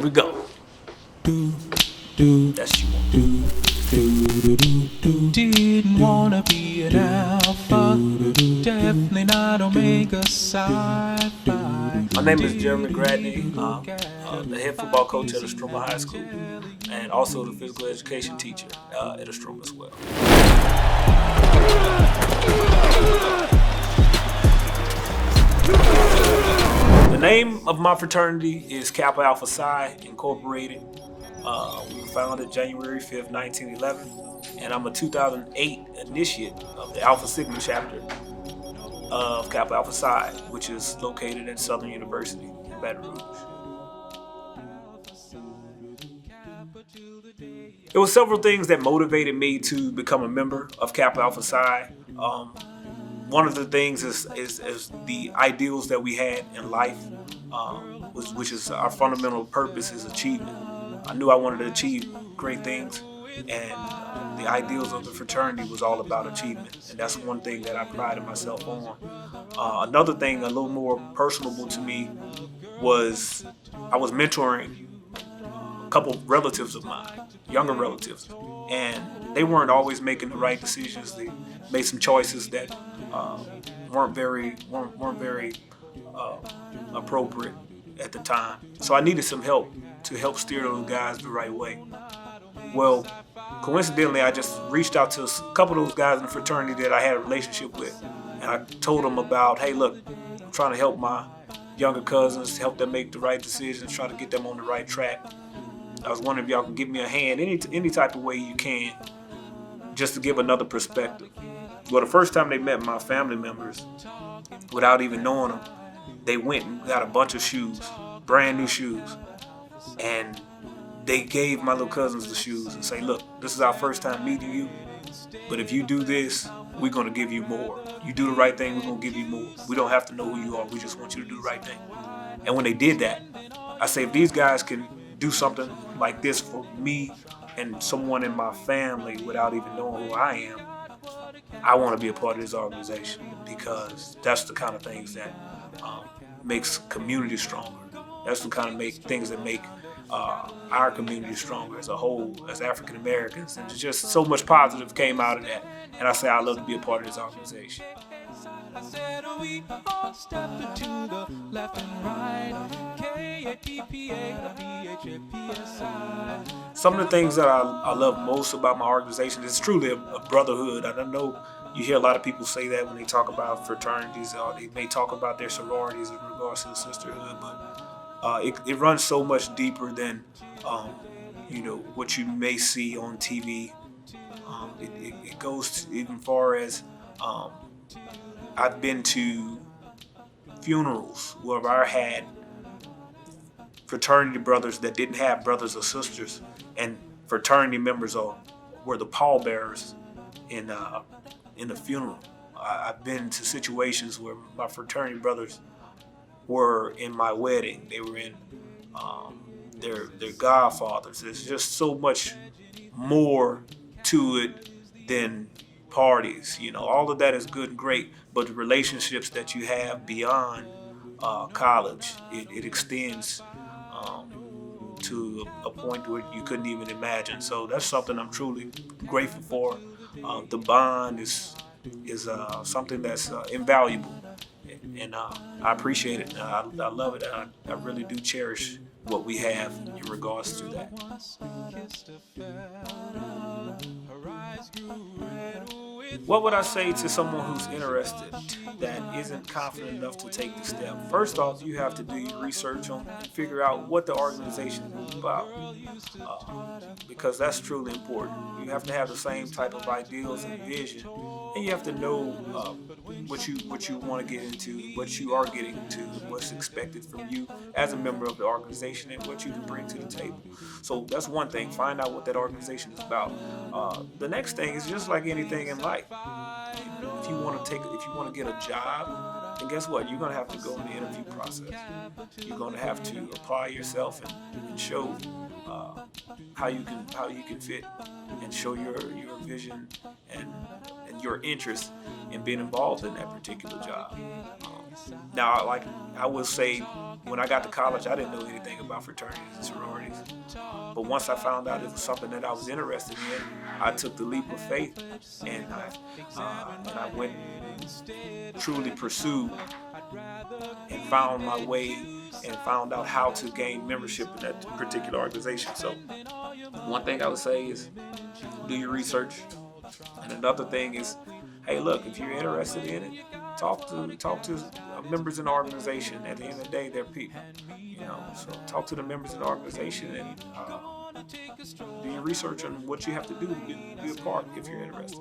we go. That's you. Didn't wanna be an alpha, definitely not Omega Sci-Fi. My name is Jeremy Gradney. I'm the head football coach at Estroma High School and also the physical education teacher at Estroma as well. The name of my fraternity is Kappa Alpha Psi Incorporated. We were founded January 5th, 1911, and I'm a 2008 initiate of the Alpha Sigma chapter of Kappa Alpha Psi, which is located at Southern University in Baton Rouge. There were several things that motivated me to become a member of Kappa Alpha Psi. One of the things is the ideals that we had in life, which is our fundamental purpose is achievement. I knew I wanted to achieve great things, and the ideals of the fraternity was all about achievement, and that's one thing that I prided myself on. Another thing, a little more personable to me, was I was mentoring a couple relatives of mine, younger relatives, and they weren't always making the right decisions. They made some choices that weren't very appropriate at the time. So I needed some help to help steer those guys the right way. Well, coincidentally, I just reached out to a couple of those guys in the fraternity that I had a relationship with, and I told them about, hey, look, I'm trying to help my younger cousins, help them make the right decisions, try to get them on the right track. I was wondering if y'all can give me a hand any type of way you can, just to give another perspective. Well, the first time they met my family members, without even knowing them, they went and got a bunch of shoes, brand new shoes, and they gave my little cousins the shoes and say, look, this is our first time meeting you, but if you do this, we're going to give you more. You do the right thing, we're going to give you more. We don't have to know who you are. We just want you to do the right thing. And when they did that, I say, if these guys can do something like this for me and someone in my family without even knowing who I am, I want to be a part of this organization, because that's the kind of things that makes community stronger. That's the kind of things that make our community stronger as a whole, as African Americans. And just so much positive came out of that. And I say I love to be a part of this organization. Some of the things that I love most about my organization is truly a brotherhood. And I know you hear a lot of people say that when they talk about fraternities, or they may talk about their sororities in regards to the sisterhood, but it runs so much deeper than what you may see on TV. It goes to even far as I've been to funerals where I had fraternity brothers that didn't have brothers or sisters, and fraternity members were the pallbearers in the funeral. I've been to situations where my fraternity brothers were in my wedding. They were in their godfathers. There's just so much more to it than parties. All of that is good and great, but the relationships that you have beyond college, it extends to a point where you couldn't even imagine. So that's something I'm truly grateful for. The bond is something that's invaluable, and I appreciate it. I love it. I really do cherish what we have in regards to that. What would I say to someone who's interested that isn't confident enough to take the step? First off, you have to do your research on and figure out what the organization is about, because that's truly important. You have to have the same type of ideals and vision, and you have to know what you want to get into, what you are getting into, what's expected from you as a member of the organization, and what you can bring to the table. So that's one thing. Find out what that organization is about. The next thing is just like anything in life. If you want to get a job, then guess what? You're going to have to go in the interview process. You're going to have to apply yourself and show how you can fit, and show your vision and your interest in being involved in that particular job. Now, like I will say, when I got to college, I didn't know anything about fraternities and sororities. But once I found out it was something that I was interested in, I took the leap of faith, and I went and truly pursued and found my way and found out how to gain membership in that particular organization. So one thing I would say is do your research. And another thing is, hey, look, if you're interested in it, talk to members in the organization. At the end of the day, they're people, So talk to the members of the organization and do your research on what you have to do to be a part if you're interested.